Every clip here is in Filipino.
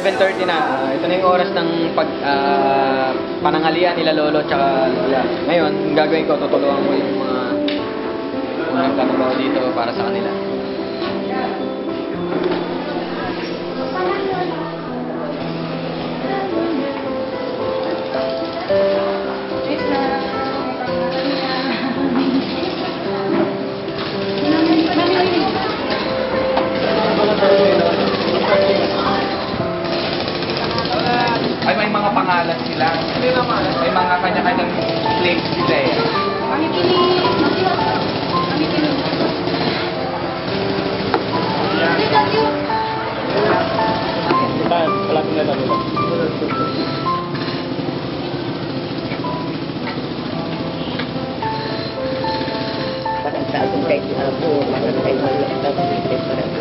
7:30 na. Ito na yung oras ng pananghalian nila lolo tsaka lola. Ngayon, yung gagawin ko, tutulungan ko yung mga nagtatrabaho dito para sa kanila. Ay, may mga pangalan sila. May mga kanya-kanyang place sila eh. Parang sa akong kahit abo, parang kahit malak na buwite, parang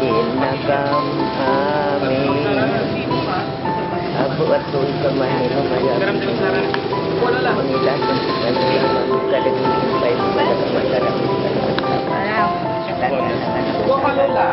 Inagam amin Abo at tuwi ka manilo mayag Mangilan ng kanilang kalagin pa yung malagang masarap Huwag ka lola.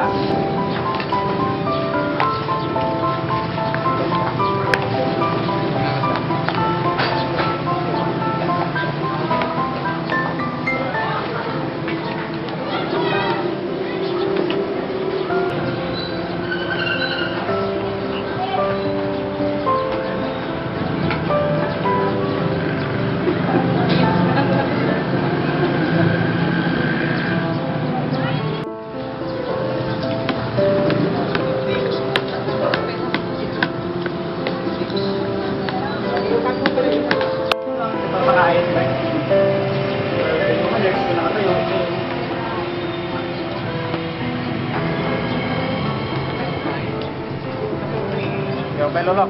May lolok.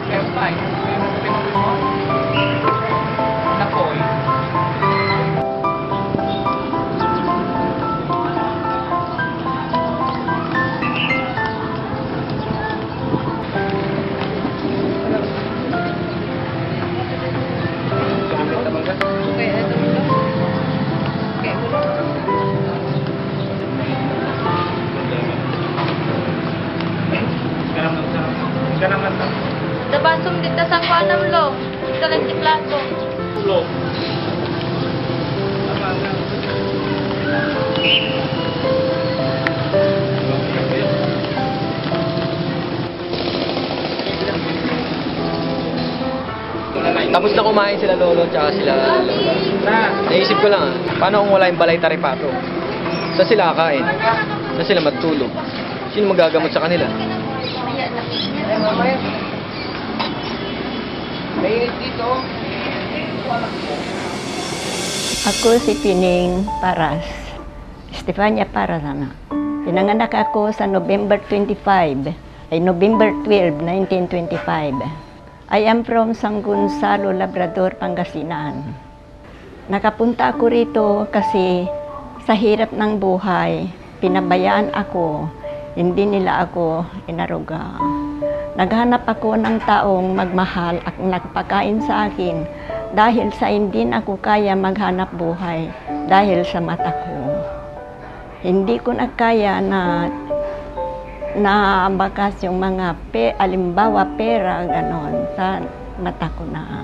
Kaya Napoy. Dabasong dito sa kuanam lo. Dalan si plato. Lo. Tapos na kumain sila lolo tsaka sila lola. Naisip ko lang paano kung wala yung balay taripato? Saan sila kakain? Saan sila matulog? Sino magagamot sa kanila? Ako si Pining Paras, Estefania Paras na. Pinanganak ako sa November 12, 1925. I am from San Gonzalo, Labrador, Pangasinan. Nakapunta ako rito kasi sa hirap ng buhay, pinabayaan ako, hindi nila ako inaruga. Naghanap ako ng taong magmahal at nagpakain sa akin dahil sa hindi na ako kaya maghanap buhay dahil sa mata ko. Hindi ko na kaya na bakas yung mga alimbawa pera ganon sa mata ko na.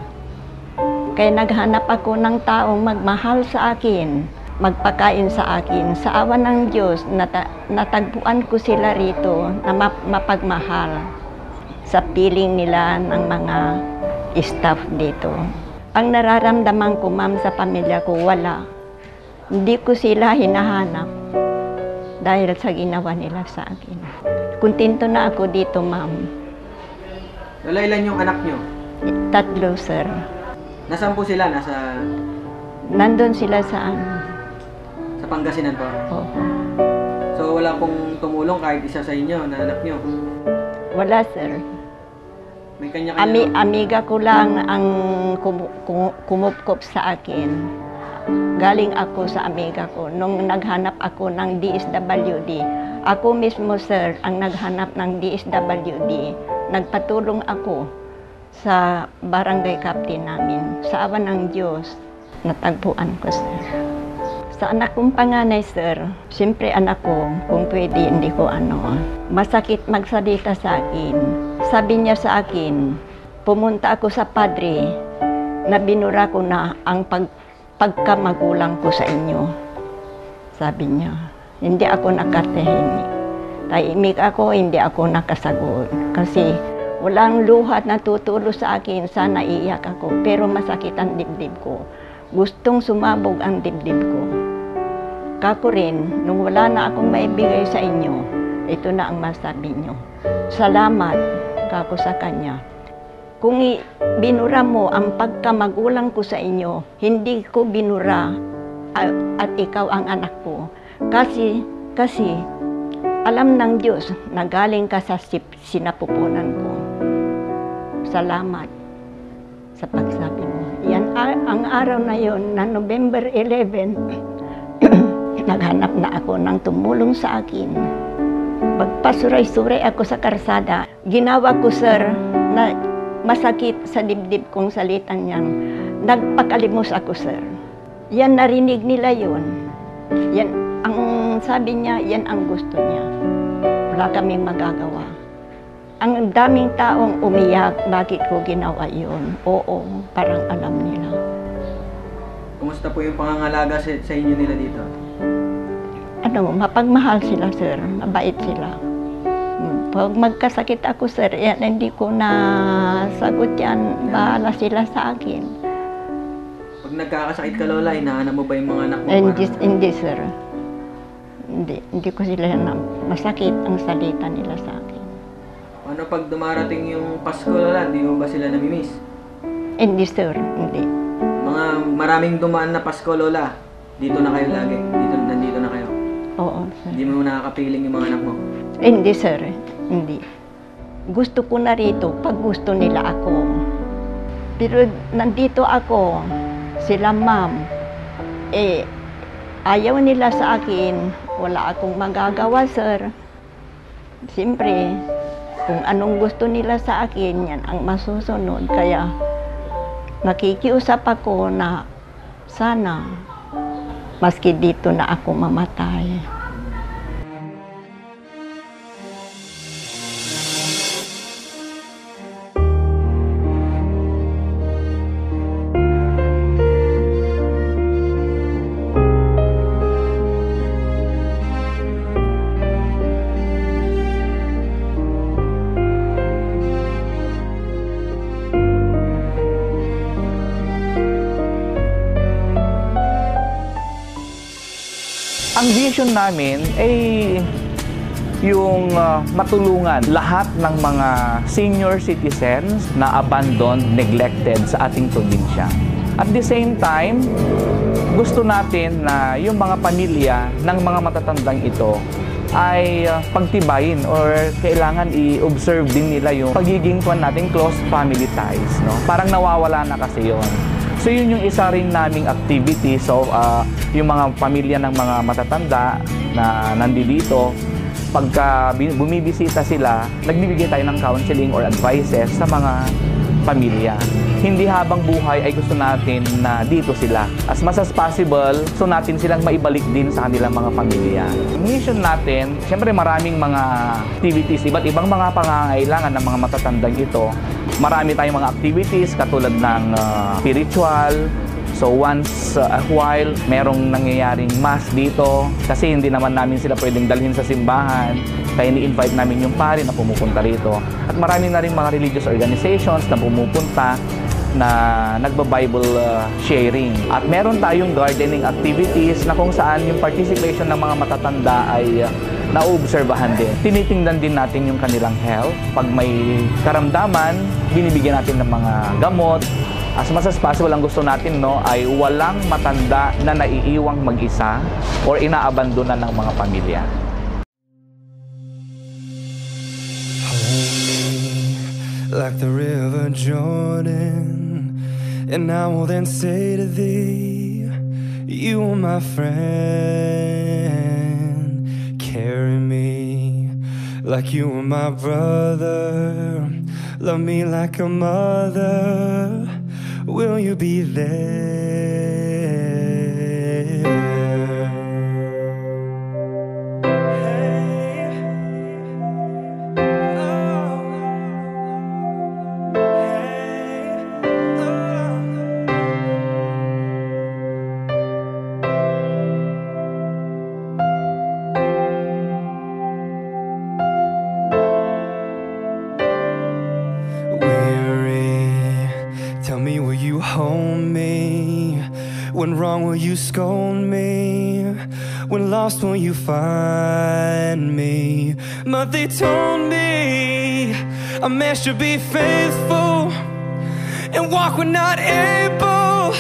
Kaya naghanap ako ng taong magmahal sa akin, magpakain sa akin. Sa awa ng Diyos, natagpuan ko sila rito na mapagmahal sa piling nila ng mga staff dito. Ang nararamdaman ko, ma'am, sa pamilya ko, wala. Hindi ko sila hinahanap dahil sa ginawa nila sa akin. Kuntento na ako dito, ma'am. Lola, ilan yung anak nyo? 3, sir. Nasaan po sila? Nandun sila sa Sa Pangasinan po? Oo. So wala pong tumulong kahit isa sa inyo na anak nyo? Wala, sir. May kanya-kanya? Amiga ko lang ang kumupkop sa akin. Galing ako sa amiga ko. Nung naghanap ako ng DSWD, ako mismo, sir, ang naghanap ng DSWD. Nagpatulong ako sa barangay captain namin. Sa awa ng Diyos, natagpuan ko, sir. Sa anak kong panganay, sir, siyempre anak ko, kung pwede, hindi ko masakit magsalita sa akin. Sabi niya sa akin, pumunta ako sa padre, na binura ko na ang pagkamagulang ko sa inyo. Sabi niya, hindi ako nakatahimik. Tahimik ako, hindi ako nakasagot. Kasi walang luha na tutulo sa akin, sana iiyak ako. Pero masakit ang dibdib ko. Gustong sumabog ang dibdib ko. Kako rin, nung wala na akong maibigay sa inyo, ito na ang masabi niyo. Salamat, kako sa kanya. Kung binura mo ang pagkamagulang ko sa inyo, hindi ko binura at ikaw ang anak ko. Kasi alam ng Diyos na galing ka sa sinapupunan ko. Salamat sa pagsabi mo. Yan ang araw na yon na November 11, naghanap na ako ng tumulong sa akin. Magpasuray-suray ako sa karsada. Ginawa ko, sir, na masakit sa dibdib kong salitan niyan. Nagpakalimos ako, sir. Yan, narinig nila yon. Yan, ang sabi niya, yan ang gusto niya. Wala kaming magagawa. Ang daming taong umiyak, bakit ko ginawa yun? Oo, parang alam nila. Kumusta po yung pangangalaga sa inyo nila dito? Mapagmahal sila, sir. Mabait sila. Pag magkasakit ako, sir, yan, hindi ko na sagot yan. Bahala sila sa akin. Pag nagkakasakit ka, Lola, hinahanap mo ba yung mga anak mo? Hindi, sir. Hindi ko sila na masakit ang salita nila sa akin. Ano pag dumarating yung Pasko, Lola, hindi mo ba sila namimiss? Hindi, sir. Hindi. Mga maraming dumaan na Pasko, Lola. Dito na kayo lagi. Nandito na kayo. Oo, sir. Hindi mo nakakapiling yung mga anak mo? Hindi, sir. Hindi. Gusto ko na rito pag gusto nila ako. Pero nandito ako, sila ma'am, ayaw nila sa akin. Wala akong magagawa, sir. Siyempre, kung anong gusto nila sa akin, yan ang masusunod. Kaya nakikiusap ako na sana maski dito na ako mamatay. Ang vision namin ay yung matulungan lahat ng mga senior citizens na abandoned, neglected sa ating probinsya. At the same time, gusto natin na yung mga pamilya ng mga matatandang ito ay pagtibayin or kailangan i-observe din nila yung pagiging nating close family ties. No? Parang nawawala na kasi yon. So yun yung isa rin naming activity. So yung mga pamilya ng mga matatanda na nandito, pagka bumibisita sila, nagbibigay tayo ng counseling or advices sa mga pamilya. Hindi habang buhay ay gusto natin na dito sila. As much as possible, gusto natin silang maibalik din sa kanilang mga pamilya. Mission natin, siyempre maraming mga activities, iba't ibang mga pangangailangan ng mga matatandang ito. Marami tayong mga activities katulad ng spiritual. So once a while, merong nangyayaring mass dito kasi hindi naman namin sila pwedeng dalhin sa simbahan. Kaya ni-invite namin yung pari na pumupunta rito. At marami na rin mga religious organizations na pumupunta na nagba-Bible sharing. At meron tayong gardening activities na kung saan yung participation ng mga matatanda ay naobserbahan din. Tinitingnan din natin yung kanilang health. Pag may karamdaman, binibigyan natin ng mga gamot. As much as possible, ang gusto natin ay walang matanda na naiiwang mag-isa or inaabandonan ng mga pamilya. Like the river Jordan, and I will then say to thee, you are my friend. Carry me like you were my brother. Love me like a mother. Will you be there? When wrong, will you scold me? When lost, will you find me? But they told me a man should be faithful and walk when not able,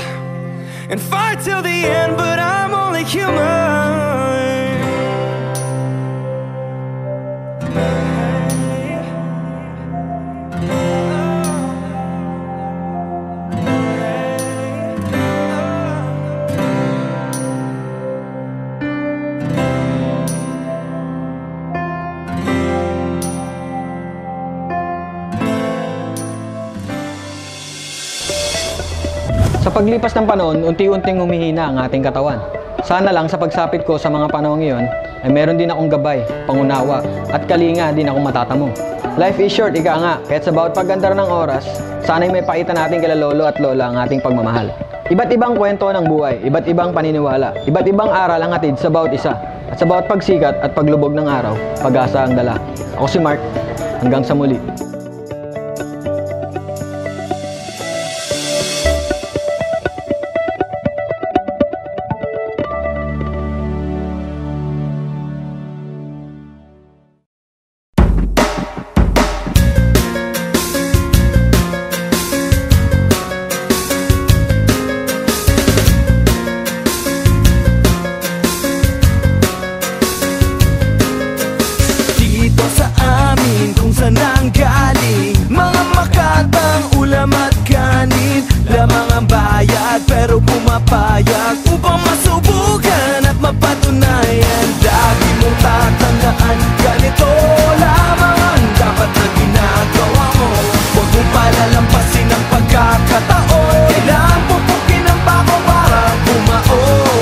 and fight till the end, but I'm only human. Sa paglipas ng panahon, unti-unting humihina ang ating katawan. Sana lang sa pagsapit ko sa mga panahong iyon, ay meron din akong gabay, pangunawa, at kalinga din akong matatamo. Life is short, ika nga, kaya't sa bawat pagandar ng oras, sana'y may pakita natin kila lolo at lola ang ating pagmamahal. Iba't ibang kwento ng buhay, iba't ibang paniniwala, iba't ibang aral ang hatid sa bawat isa. At sa bawat pagsikat at paglubog ng araw, pag-asa ang dala. Ako si Mark, hanggang sa muli. Pero pumapayag upang masubukan at mapatunayan. Lagi mong tatandaan, ganito lamang ang dapat na ginagawa mo. Huwag mong palalampasin ang pagkakataon. Kailangan pupukin ang bako para bumaon.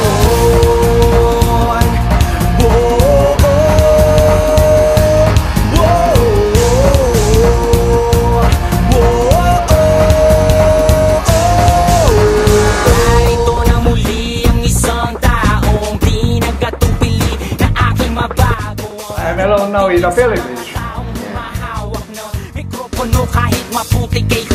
I'm alone now in the Philippines. Mikropono kahit maputi kay